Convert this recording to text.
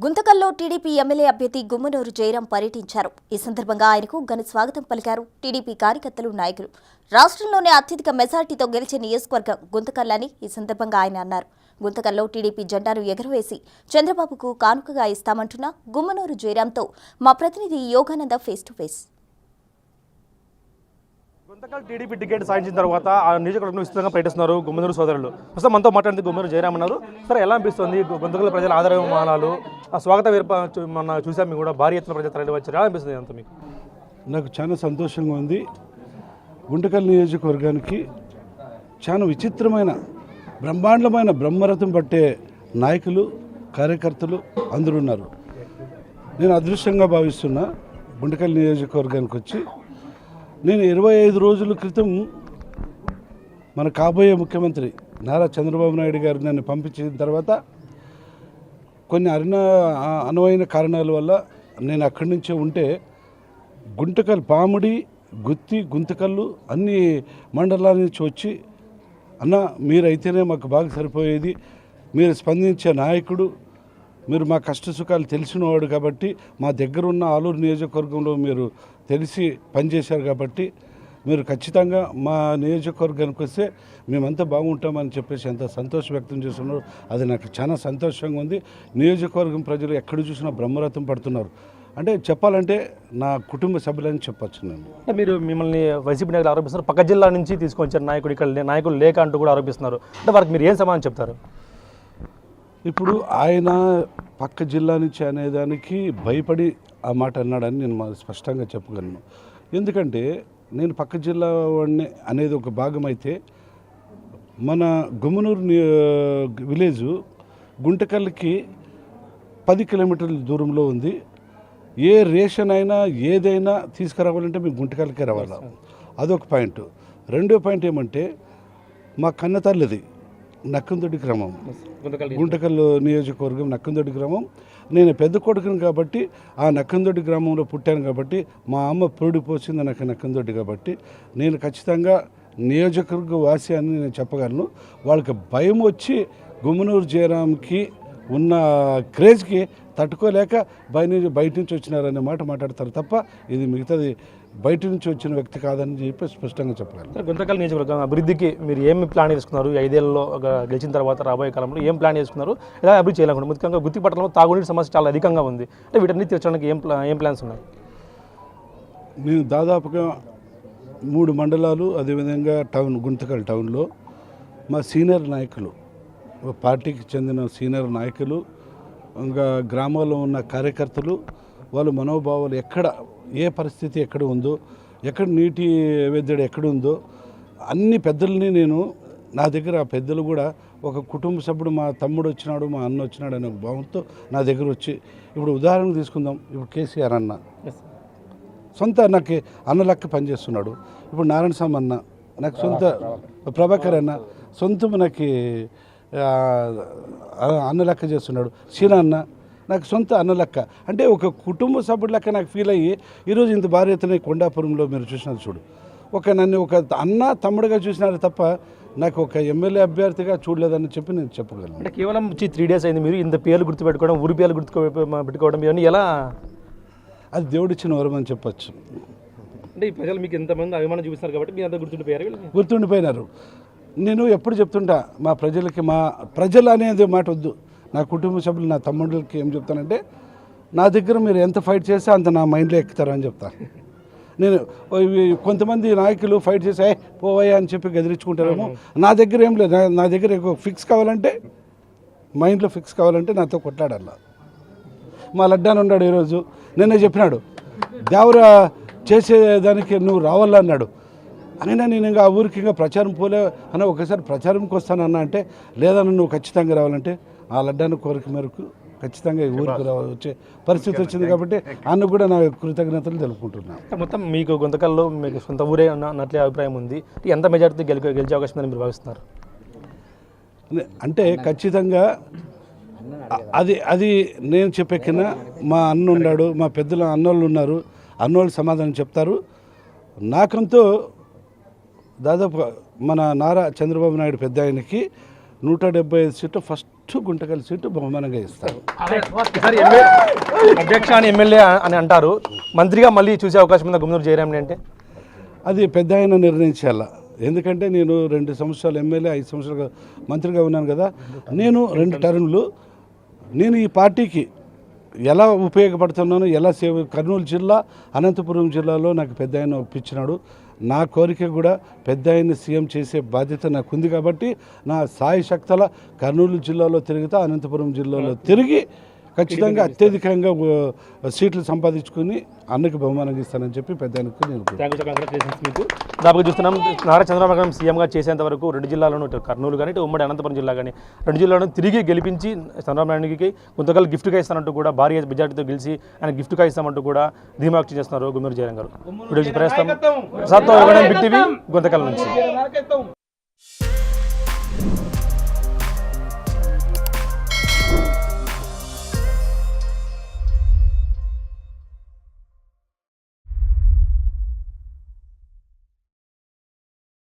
గుంతకల్లో TDP MLA అభ్యర్థి గుమ్మనూరు జయరాం పర్యటించారు. ఈ సందర్భంగా ఆయనకు ఘన స్వాగతం పలికారు టీడీపీ కార్యకర్తలు, నాయకులు. రాష్ట్రంలోనే అత్యధిక మెజార్టీతో గెలిచే నియోజకవర్గం గుంతకల్లని ఈ సందర్భంగా ఆయన అన్నారు. గుంతకల్లో టీడీపీ జెండాను ఎగురవేసి చంద్రబాబుకు కానుకగా ఇస్తామంటున్న గుమ్మనూరు జయరాంతో మా ప్రతినిధి Yogananda face to face. Guntakal TDP ticket సాధించిన తర్వాత ఆ నియోజకవర్గంలో విస్తృతంగా పర్యటిస్తున్నారు గుమ్మనూరు సోదరులు. ప్రస్తుతం మనతో మాట్లాడింది గుమ్మనూరు జయరాం అన్నారు. సరే, ఎలా అనిపిస్తుంది గుంతకల్ ప్రజల ఆదరమానాలు, ఆ స్వాగతం మన చూసాం, మేము కూడా భారీ ఎత్తున ప్రజలు తరలి వచ్చారు. ఎలా అనిపిస్తుంది అంత మీకు? నాకు చాలా సంతోషంగా ఉంది. గుంతకల్ నియోజకవర్గానికి చాలా విచిత్రమైన బ్రహ్మాండమైన బ్రహ్మరథం పట్టే నాయకులు, కార్యకర్తలు అందరూ ఉన్నారు. నేను అదృష్టంగా భావిస్తున్నా. గుంతకల్ నియోజకవర్గానికి వచ్చి నేను 25 రోజుల క్రితం మన కాబోయే ముఖ్యమంత్రి నారా చంద్రబాబు నాయుడు గారు నన్ను పంపించిన తర్వాత కొన్ని అనువైన కారణాల వల్ల నేను అక్కడి నుంచే ఉంటే గుంతకల్, పాముడి, గుత్తి, గుంతకల్లు అన్ని మండలాల నుంచి వచ్చి, అన్న మీరైతేనే మాకు బాగా సరిపోయేది, మీరు స్పందించే నాయకుడు, మీరు మా కష్ట సుఖాలు తెలిసినవాడు కాబట్టి, మా దగ్గర ఉన్న ఆలూరు నియోజకవర్గంలో మీరు తెలిసి పనిచేశారు కాబట్టి మీరు ఖచ్చితంగా మా నియోజకవర్గానికి వస్తే మేమంతా బాగుంటామని చెప్పేసి ఎంత సంతోషం వ్యక్తం చేస్తున్నారు. అది నాకు చాలా సంతోషంగా ఉంది. నియోజకవర్గం ప్రజలు ఎక్కడ చూసినా బ్రహ్మరథం పడుతున్నారు. అంటే చెప్పాలంటే నా కుటుంబ సభ్యులని చెప్పచ్చు. నేను మీరు మిమ్మల్ని వైసీపీ నాయకులు ఆరోపిస్తున్నారు, పక్క జిల్లా నుంచి తీసుకొచ్చారు నాయకుడు, ఇక్కడ నాయకులు లేక అంటూ కూడా ఆరోపిస్తున్నారు. అంటే వారికి మీరు ఏం సమాధానం చెప్తారు? ఇప్పుడు ఆయన పక్క జిల్లా నుంచి అనేదానికి భయపడి ఆ మాట అన్నాడని నేను స్పష్టంగా చెప్పగలను. ఎందుకంటే నేను పక్క జిల్లా వాడిని అనేది ఒక భాగం అయితే, మన గుమ్మనూరు విలేజు గుంటకల్కి 10 కిలోమీటర్ల దూరంలో ఉంది. ఏ రేషన్ అయినా ఏదైనా తీసుకురావాలంటే మేము గుంటకల్కే రావాలా. అదొక పాయింట్. రెండో పాయింట్ ఏమంటే, మా కన్నతల్లిది నక్కందొడ్డి గ్రామం, గుంటకల్ నియోజకవర్గం నక్కందొడ్డి గ్రామం. నేను పెద్ద కొడుకుని కాబట్టి ఆ నక్కందొడ్డి గ్రామంలో పుట్టాను కాబట్టి, మా అమ్మ పురుడు పోసింది నాకు నక్కందొడ్డి కాబట్టి నేను ఖచ్చితంగా నియోజకవర్గ వాసి అని నేను చెప్పగలను. వాళ్ళకి భయం వచ్చి గుమ్మనూరు జయరాంకి ఉన్న క్రేజ్కి తట్టుకోలేక బయట నుంచి వచ్చినారనే మాట మాట్లాడతారు తప్ప ఇది మిగతాది బయట నుంచి వచ్చిన వ్యక్తి కాదని చెప్పి స్పష్టంగా చెప్పగలను. గుంతకల్ నియోజకవర్గం అభివృద్ధికి మీరు ఏమి ప్లాన్ చేసుకున్నారు? 5 ఏళ్లలో గెలిచిన తర్వాత రాబోయే కాలంలో ఏం ప్లాన్ చేసుకున్నారు? ఎలా అభివృద్ధి చేయాలనుకుంటున్నారు? ముఖ్యంగా గుత్తి పట్టణంలో తాగునీటి సమస్య చాలా అధికంగా ఉంది. అంటే వీటన్ని తీర్చడానికి ఏం ప్లాన్స్ ఉన్నాయి? నేను దాదాపుగా 3 మండలాలు, అదేవిధంగా గుంతకల్ టౌన్లో మా సీనియర్ నాయకులు, పార్టీకి చెందిన సీనియర్ నాయకులు, ఇంకా గ్రామాల్లో ఉన్న కార్యకర్తలు, వాళ్ళ మనోభావాలు ఎక్కడ ఏ పరిస్థితి ఎక్కడ ఉందో, ఎక్కడ నీటి వెద్దడి ఎక్కడ ఉందో అన్ని పెద్దలని నేను నా దగ్గర, ఆ పెద్దలు కూడా ఒక కుటుంబ సభ్యుడు, మా తమ్ముడు వచ్చినాడు, మా అన్న వచ్చినాడు అనే భావంతో నా దగ్గర వచ్చి, ఇప్పుడు ఉదాహరణకు తీసుకుందాం. ఇప్పుడు కేసీఆర్ అన్న సొంత నాకు అన్న లెక్క పనిచేస్తున్నాడు. ఇప్పుడు నారాయణ స్వామి అన్న నాకు సొంత, ప్రభాకర్ అన్న సొంత నాకు అన్న లెక్క చేస్తున్నాడు. సీనా అన్న నాకు సొంత అన్న లెక్క. అంటే ఒక కుటుంబ సభ్యుడు లెక్క నాకు ఫీల్ అయ్యి ఈరోజు ఇంత భారీ ఎత్తున కొండాపురంలో మీరు చూసినారు చూడు, నన్ను ఒక అన్న తమ్ముడుగా చూసినారు తప్ప నాకు ఒక ఎమ్మెల్యే అభ్యర్థిగా చూడలేదని చెప్పి నేను చెప్పగలను. అంటే కేవలం 3 డేస్ అయింది, మీరు ఇంత పేర్లు గుర్తుపెట్టుకోవడం, ఊరి పేర్లు పెట్టుకోవడం, ఇవన్నీ ఎలా? అది దేవుడిచ్చిన వరం అని చెప్పచ్చు. అంటే ఈ ప్రజలు మీకు ఎంతమంది అభిమానం చూపిస్తారు కాబట్టి మీరు అంతా గుర్తుండిపోయినారు. నేను ఎప్పుడు చెప్తుంటా మా ప్రజలకి, మా ప్రజలు అనేది మాట వద్దు, నా కుటుంబ సభ్యులు, నా తమ్ముళ్ళకి ఏం చెప్తానంటే, నా దగ్గర మీరు ఎంత ఫైట్ చేస్తే అంత నా మైండ్లో ఎక్కుతారని చెప్తాను. నేను కొంతమంది నాయకులు ఫైట్ చేసి పోవయ్యా అని చెప్పి గదిరించుకుంటారేమో. నా దగ్గర ఏం లేదు. నా దగ్గర ఫిక్స్ కావాలంటే, మైండ్లో ఫిక్స్ కావాలంటే నాతో కొట్లాడాల. మా లడ్డాని ఉన్నాడు ఈరోజు, నిన్నే చెప్పినాడు దేవరా చేసేదానికి నువ్వు రావాలా అన్నాడు. అయినా నేను ఇంకా ఆ ఊరికి ఇంకా ప్రచారం పోలే అన్న, ఒకసారి ప్రచారంకి వస్తానన్నా అంటే, లేదన్నా నువ్వు ఖచ్చితంగా రావాలంటే ఆ లడ్డాని కోరిక మేరకు ఖచ్చితంగా ఈ ఊరికి వచ్చే పరిస్థితి వచ్చింది కాబట్టి అన్న కూడా నా కృతజ్ఞతలు తెలుపుకుంటున్నాను. మొత్తం మీకు గుంతకల్లో మీకు సొంత ఊరే అన్నట్లే అభిప్రాయం ఉంది. ఎంత మెజార్టీ గెలిచే అవకాశం ఉందని మీరు భావిస్తున్నారు? అంటే ఖచ్చితంగా అది నేను చెప్పే కింద మా అన్న ఉన్నాడు, మా పెద్దల అన్నోళ్ళు ఉన్నారు, అన్నోళ్ళు సమాధానం చెప్తారు. నాకంతో దాదాపు మన నారా చంద్రబాబు నాయుడు పెద్ద ఆయనకి 175 సీట్లు ఫస్ట్ ఫస్ట్ గుంటకల్ సీటు బహుమానంగా ఇస్తారు. ఈసారి అధ్యక్ష అని ఎమ్మెల్యే అని అంటారు, మంత్రిగా మళ్ళీ చూసే అవకాశం ఉందా గుమ్మనూరు జయరాంని అంటే? అది పెద్ద ఆయన నిర్ణయించాల. ఎందుకంటే నేను 2 సంవత్సరాలు ఎమ్మెల్యే, 5 సంవత్సరాలు మంత్రిగా ఉన్నాను కదా. నేను 2 టర్ములు నేను ఈ పార్టీకి ఎలా ఉపయోగపడుతున్నాను, ఎలా కర్నూలు జిల్లా, అనంతపురం జిల్లాలో నాకు పెద్ద ఆయన ఒప్పించినాడు. నా కోరిక కూడా పెద్ద ఆయన్ని సీఎం చేసే బాధ్యత నాకు ఉంది కాబట్టి నా సాయి శక్తుల కర్నూలు జిల్లాలో తిరుగుతా, అనంతపురం జిల్లాలో తిరిగి ఖచ్చితంగా అత్యధికంగా సీట్లు సంపాదించుకుని అన్నకి బహుమానంగా ఇస్తానని చెప్పి పెద్ద ఆయనకు నేను మీకు దాదాపుగా చూస్తున్నాం, నారా చంద్రబాబు నాయుడు సీఎంగా చేసేంత వరకు 2 జిల్లాలను, ఇటు కర్నూలు కానీ ఇటు ఉమ్మడి అనంతపురం జిల్లా కానీ 2 జిల్లాలను తిరిగి గెలిపించి చంద్రబాబు నాయుడుకి కొంతకాలం గిఫ్ట్గా ఇస్తానంటూ కూడా భారీ మెజార్టీతో గెలిచి ఆయన గిఫ్ట్గా ఇస్తామంటూ కూడా ధీమా వ్యక్తం చేస్తున్నారు గుమ్మనూరు జయరాం గారు. వీడియో ప్రస్తుతం ప్రసాద్తో బిగ్ టీవీ గుంతకల్ నుంచి.